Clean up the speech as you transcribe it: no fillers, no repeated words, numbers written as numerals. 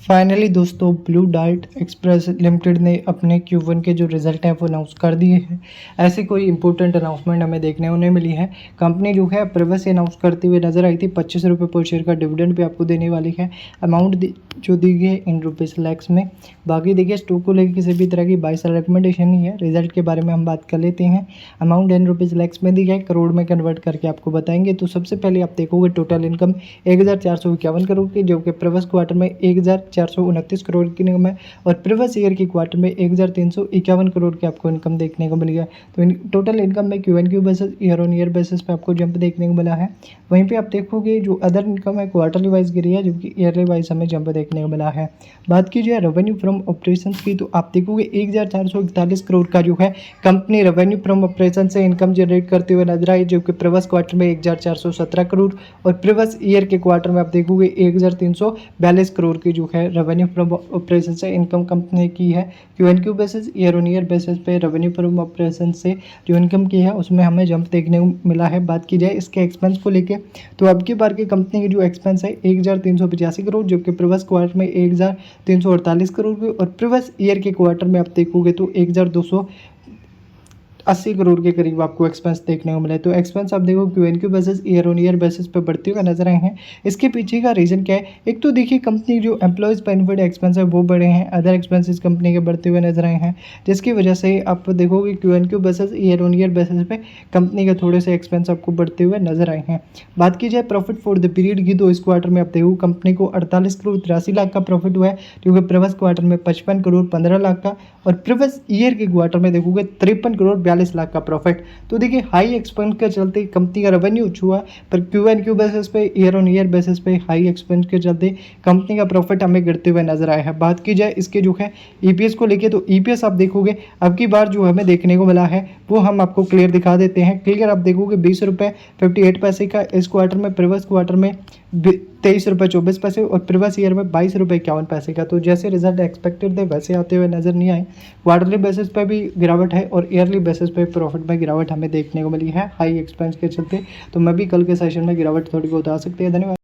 Finally दोस्तों blue dart express limited ने अपने Q1 के जो रिजल्ट हैं वो अनाउंस कर दिए हैं। ऐसी कोई इंपॉर्टेंट अनाउंसमेंट हमें देखने को नहीं मिली है। कंपनी जो है प्रीवियस अनाउंस करते हुए नजर आई थी 25 रुपये पर शेयर का डिविडेंड भी आपको देने वाली है। अमाउंट जो दी गई है इन रुपीज़ लैक्स में। बाकी देखिए स्टॉक को लेकर किसी भी तरह की बाय सेल रिकमेंडेशन नहीं है। रिजल्ट के बारे में हम बात कर लेते हैं। अमाउंट इन रुपीज़ लैक्स में दी गई, करोड़ में कन्वर्ट करके आपको बताएंगे। तो सबसे पहले आप देखोगे टोटल इनकम 1451 करोड़ की, जो कि प्रीवियस क्वार्टर में 1429 करोड़ की इनकम है और प्रीवियस ईयर के क्वार्टर में 1351 करोड़ की आपको इनकम देखने को मिली है। तो टोटल इनकम में Q&Q basis year on year basis पे आपको जंप देखने को मिला है। वहीं पे आप देखोगे जो अदर इनकम है क्वार्टरली वाइज गिरी है, जबकि ईयरली वाइज हमें जंप देखने को मिला है। बात की जाए रेवेन्यू फ्रॉम ऑपरेशंस की, तो आप देखोगे 1441 करोड़ का जो है कंपनी रेवेन्यू फ्रॉम ऑपरेशन से इनकम जनरेट करते हुए नजर आई, जो कि प्रीवियस क्वार्टर में 1417 करोड़ और प्रीवियस ईयर के क्वार्टर में आप देखोगे 1342 करोड़ की जो है रेवेन्यू फ्रॉम ऑपरेशन से इनकम कंपनी की है। Q&Q basis year on year basis पे रेवेन्यू फ्रॉम ऑपरेशन से जो इनकम की है उसमें हमें जंप देखने को मिला है। बात की जाए इसके एक्सपेंस को लेके, तो अब की बार की कंपनी की जो एक्सपेंस है 1385 करोड़, जबकि प्रीवियस क्वार्टर में 1348 करोड़ की और प्रीवियस ईयर के क्वार्टर में आप देखोगे तो 1280 करोड़ के करीब आपको एक्सपेंस देखने को मिले। तो एक्सपेंस आप देखो Q&Q basis year on year basis पे बढ़ते हुए नजर आए हैं। इसके पीछे का रीज़न क्या है? एक तो देखिए कंपनी जो एम्प्लॉयज़ बेनिफिट एक्सपेंस है वो बढ़े हैं, अदर एक्सपेंसेस कंपनी के बढ़ते हुए नजर आए हैं, जिसकी वजह से आप देखोगे Q&Q basis year on year basis पे कंपनी के थोड़े से एक्सपेंस आपको बढ़ते हुए नजर आए हैं। बात की जाए प्रॉफिट फॉर द पीरियड की, तो इस क्वार्टर में आप देखो कंपनी को 48 करोड़ 83 लाख का प्रॉफिट हुआ है, जो कि प्रीवियस क्वार्टर में 55 करोड़ 15 लाख का और प्रीवियस ईयर के क्वार्टर में देखोगे 53 करोड़ 42 लाख का प्रॉफिट। तो देखिए हाई एक्सपेंस के चलते कंपनी का रेवेन्यू छुआ, पर Q&Q बेसिस पे ईयर ऑन ईयर बेसिस पे हाई एक्सपेंस के चलते कंपनी का प्रॉफिट हमें गिरते हुए नजर आया है। बात की जाए इसके जो है EPS को लेके, तो EPS आप देखोगे अब की बार जो हमें देखने को मिला है वो हम आपको क्लियर दिखा देते हैं। क्लियर आप देखोगे 20 रुपये 58 पैसे का इस क्वार्टर में, प्रीवियस क्वार्टर में 23 रुपये 24 पैसे और प्रीवियस ईयर में 22 रुपये 51 पैसे का। तो जैसे रिजल्ट एक्सपेक्टेड थे वैसे आते हुए नजर नहीं आए। क्वार्टरली बेसिस पे भी गिरावट है और ईयरली बेसिस पे प्रॉफिट में गिरावट हमें देखने को मिली है हाई एक्सपेंस के चलते। तो मैं भी कल के सेशन में गिरावट थोड़ी बहुत आ सकती है। धन्यवाद।